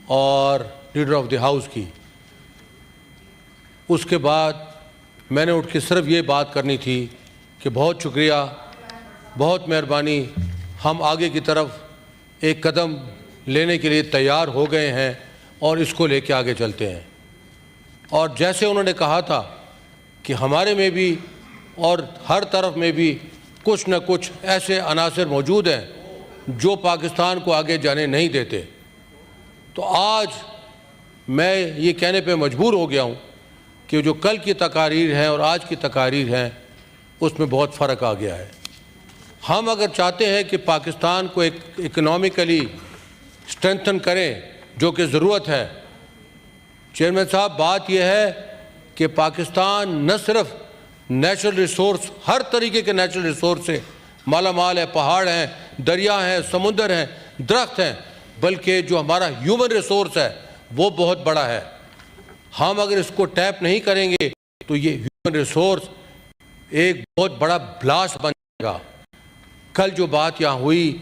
اور leader of the house کی. اس کے بعد میں نے اٹھ کے صرف یہ بات کرنی تھی کہ بہت شکریہ، بہت مہربانی، ہم آگے کی طرف ایک قدم لینے کے لیے تیار ہو گئے ہیں اور اس کو لے کے آگے چلتے ہیں. اور جیسے انہوں نے کہا تھا کہ ہمارے میں بھی اور ہر طرف میں بھی کچھ نہ کچھ ایسے عناصر موجود ہیں جو پاکستان کو آگے جانے نہیں دیتے، تو آج میں یہ کہنے پہ مجبور ہو گیا ہوں کہ جو کل کی تقاریر ہیں اور آج کی تقاریر ہیں اس میں بہت فرق آ گیا ہے. ہم اگر چاہتے ہیں کہ پاکستان کو ایک اکنامکلی اسٹرینتھن کریں، جو کہ ضرورت ہے، چیئرمین صاحب بات یہ ہے کہ پاکستان نہ صرف نیچرل ریسورس، ہر طریقے کے نیچرل ریسورس سے مالا مال ہے، پہاڑ ہیں، دریا ہیں، سمندر ہیں، درخت ہیں، بلکہ جو ہمارا ہیومن ریسورس ہے وہ بہت بڑا ہے. ہم اگر اس کو ٹیپ نہیں کریں گے تو یہ ہیومن ریسورس ایک بہت بڑا بلاسٹ بن جائے گا. کل جو بات یہاں ہوئی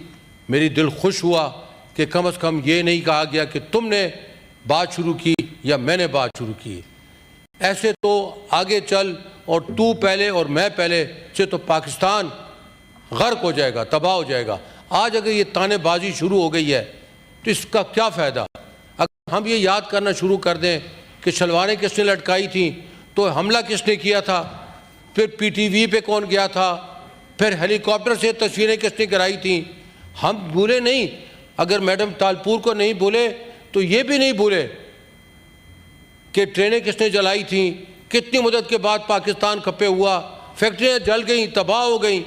میری دل خوش ہوا کہ کم از کم یہ نہیں کہا گیا کہ تم نے بات شروع کی یا میں نے بات شروع کی. ایسے تو آگے چل اور تو پہلے اور میں پہلے سے تو پاکستان غرق ہو جائے گا، تباہ ہو جائے گا. آج اگر یہ تانے بازی شروع ہو گئی ہے تو اس کا کیا فائدہ؟ اگر ہم یہ یاد کرنا شروع کر دیں کہ شلواریں کس نے لٹکائی تھیں، تو حملہ کس نے کیا تھا، پھر پی ٹی وی پہ کون گیا تھا، پھر ہیلی کاپٹر سے تصویریں کس نے کرائی تھیں، ہم بھولے نہیں. اگر میڈم تالپور کو نہیں بھولے تو یہ بھی نہیں بھولے کہ ٹرینیں کس نے جلائی تھیں، کتنی مدت کے بعد پاکستان کھپے ہوا، فیکٹریاں جل گئیں، تباہ ہو گئیں،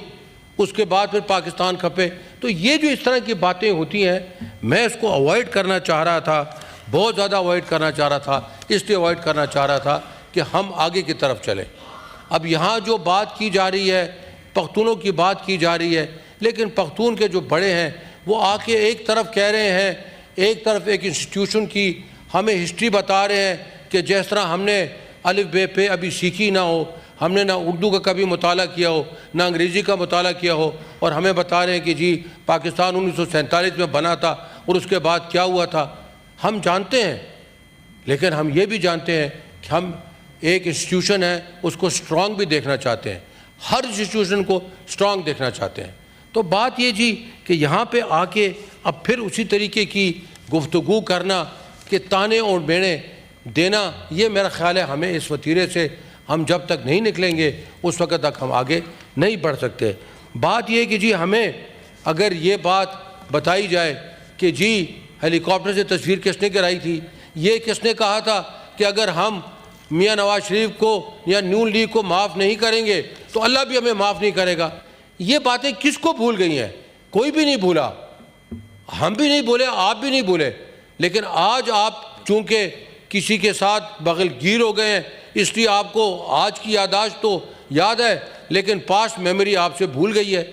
اس کے بعد پھر پاکستان کھپے. تو یہ جو اس طرح کی باتیں ہوتی ہیں میں اس کو اوائڈ کرنا چاہ رہا تھا، بہت زیادہ اوائڈ کرنا چاہ رہا تھا. اس لیے اوائڈ کرنا چاہ رہا تھا کہ ہم آگے کی طرف چلیں. اب یہاں جو بات کی جا رہی ہے، پختونوں کی بات کی جا رہی ہے، لیکن پختون کے جو بڑے ہیں وہ آ کے ایک طرف کہہ رہے ہیں، ایک طرف ایک انسٹیٹیوشن کی ہمیں ہسٹری بتا رہے ہیں کہ جس طرح ہم نے الف بے پہ ابھی سیکھی نہ ہو، ہم نے نہ اردو کا کبھی مطالعہ کیا ہو، نہ انگریزی کا مطالعہ کیا ہو، اور ہمیں بتا رہے ہیں کہ جی پاکستان 1947 میں بنا تھا اور اس کے بعد کیا ہوا تھا. ہم جانتے ہیں، لیکن ہم یہ بھی جانتے ہیں کہ ہم ایک انسٹیٹیوشن ہے اس کو سٹرونگ بھی دیکھنا چاہتے ہیں، ہر انسٹیٹیوشن کو سٹرونگ دیکھنا چاہتے ہیں. تو بات یہ جی کہ یہاں پہ آ کے اب پھر اسی طریقے کی گفتگو کرنا کہ تانے اور بیڑے دینا، یہ میرا خیال ہے ہمیں اس وتیرے سے ہم جب تک نہیں نکلیں گے اس وقت تک ہم آگے نہیں بڑھ سکتے. بات یہ کہ جی ہمیں اگر یہ بات بتائی جائے کہ جی ہیلی کاپٹر سے تصویر کس نے کرائی تھی، یہ کس نے کہا تھا کہ اگر ہم میاں نواز شریف کو یا نون لیگ کو معاف نہیں کریں گے تو اللہ بھی ہمیں معاف نہیں کرے گا. یہ باتیں کس کو بھول گئی ہیں؟ کوئی بھی نہیں بھولا، ہم بھی نہیں بھولے، آپ بھی نہیں بھولے. لیکن آج آپ چونکہ کسی کے ساتھ بغل گیر ہو گئے ہیں اس لیے آپ کو آج کی یادداشت تو یاد ہے لیکن پاسٹ میموری آپ سے بھول گئی ہے.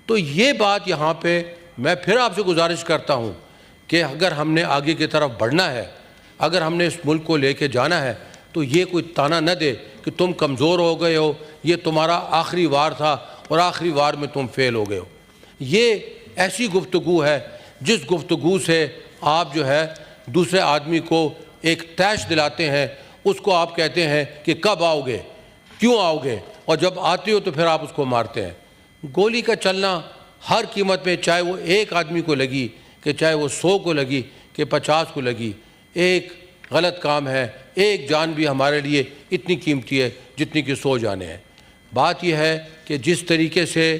تو یہ بات یہاں پہ میں پھر آپ سے گزارش کرتا ہوں کہ اگر ہم نے آگے کی طرف بڑھنا ہے، اگر ہم نے اس ملک کو لے کے جانا ہے تو یہ کوئی تانا نہ دے کہ تم کمزور ہو گئے ہو، یہ تمہارا آخری وار تھا اور آخری وار میں تم فیل ہو گئے ہو. یہ ایسی گفتگو ہے جس گفتگو سے آپ جو ہے دوسرے آدمی کو ایک طیش دلاتے ہیں. اس کو آپ کہتے ہیں کہ کب آؤ گے، کیوں آؤ گے، اور جب آتے ہو تو پھر آپ اس کو مارتے ہیں. گولی کا چلنا ہر قیمت پہ، چاہے وہ ایک آدمی کو لگی کہ چاہے وہ 100 کو لگی کہ 50 کو لگی، ایک غلط کام ہے. ایک جان بھی ہمارے لیے اتنی قیمتی ہے جتنی کہ 100 جانیں ہیں. بات یہ ہے کہ جس طریقے سے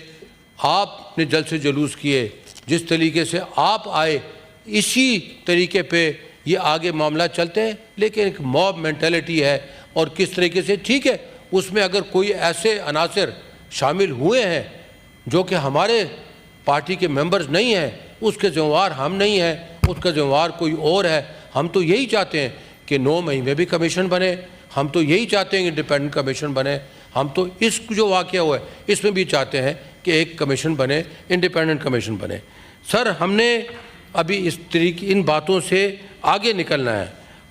آپ نے جلسے جلوس کیے، جس طریقے سے آپ آئے، اسی طریقے پہ یہ آگے معاملہ چلتے ہیں. لیکن ایک موب مینٹلٹی ہے اور کس طریقے سے ٹھیک ہے اس میں اگر کوئی ایسے عناصر شامل ہوئے ہیں جو کہ ہمارے پارٹی کے ممبرز نہیں ہیں، اس کے ذمہ وار ہم نہیں ہیں، اس کا ذمہ وار کوئی اور ہے. ہم تو یہی چاہتے ہیں کہ 9 مئی میں بھی کمیشن بنے، ہم تو یہی چاہتے ہیں کہ انڈیپینڈنٹ کمیشن بنے. ہم تو اس جو واقعہ ہوا ہے اس میں بھی چاہتے ہیں کہ ایک کمیشن بنے، انڈیپینڈنٹ کمیشن بنے. سر ہم نے ابھی اس طریقے ان باتوں سے آگے نکلنا ہے.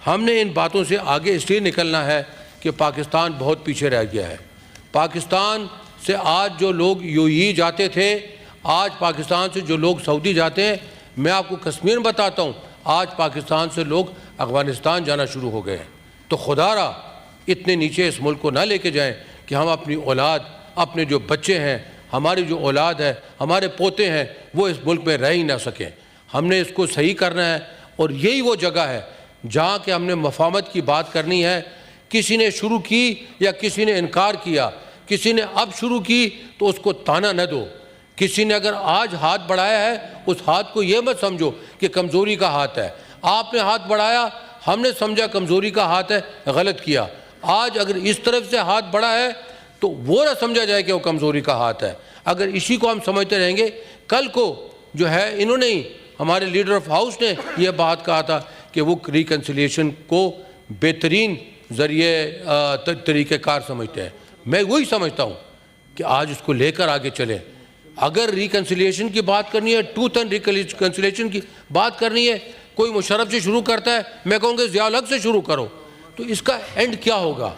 ہم نے ان باتوں سے آگے اس لیے نکلنا ہے کہ پاکستان بہت پیچھے رہ گیا ہے. پاکستان سے آج جو لوگ UAE جاتے تھے، آج پاکستان سے جو لوگ سعودی جاتے ہیں، میں آپ کو کشمیر بتاتا ہوں، آج پاکستان سے لوگ افغانستان جانا شروع ہو گئے ہیں. تو خدا را اتنے نیچے اس ملک کو نہ لے کے جائیں کہ ہم اپنی اولاد, اپنے جو بچے ہیں, ہماری جو اولاد ہے, ہمارے پوتے ہیں, وہ اس ملک میں رہ ہی نہ سکیں. ہم نے اس کو صحیح کرنا ہے, اور یہی وہ جگہ ہے جہاں کہ ہم نے مفاہمت کی بات کرنی ہے. کسی نے شروع کی یا کسی نے انکار کیا, کسی نے اب شروع کی تو اس کو تانا نہ دو. کسی نے اگر آج ہاتھ بڑھایا ہے, اس ہاتھ کو یہ مت سمجھو کہ کمزوری کا ہاتھ ہے. آپ نے ہاتھ بڑھایا, ہم نے سمجھا کمزوری کا ہاتھ ہے, غلط کیا. آج اگر اس طرف سے ہاتھ بڑھا ہے تو وہ نہ سمجھا جائے کہ وہ کمزوری کا ہاتھ ہے. اگر اسی کو ہم سمجھتے رہیں گے, کل کو جو ہے انہوں نے, ہمارے لیڈر آف ہاؤس نے یہ بات کہا تھا کہ وہ ریکنسیلیشن کو بہترین ذریعے طریقہ کار سمجھتے ہیں. میں وہی سمجھتا ہوں کہ آج اس کو لے کر آگے چلیں. اگر ریکنسیلیشن کی بات کرنی ہے, ٹروتھ اینڈ ریکنسیلیشن کی بات کرنی ہے, کوئی مشرف سے شروع کرتا ہے, میں کہوں گا ضیاء الحق سے شروع کرو, تو اس کا اینڈ کیا ہوگا؟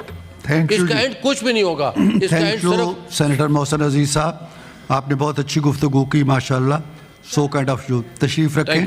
اس کا اینڈ کچھ بھی نہیں ہوگا. اس کا اینڈ صرف سینیٹر محسن عزیز صاحب, آپ نے بہت اچھی گفتگو کی ماشاءاللہ. So kind of you. تشریف رکھیں.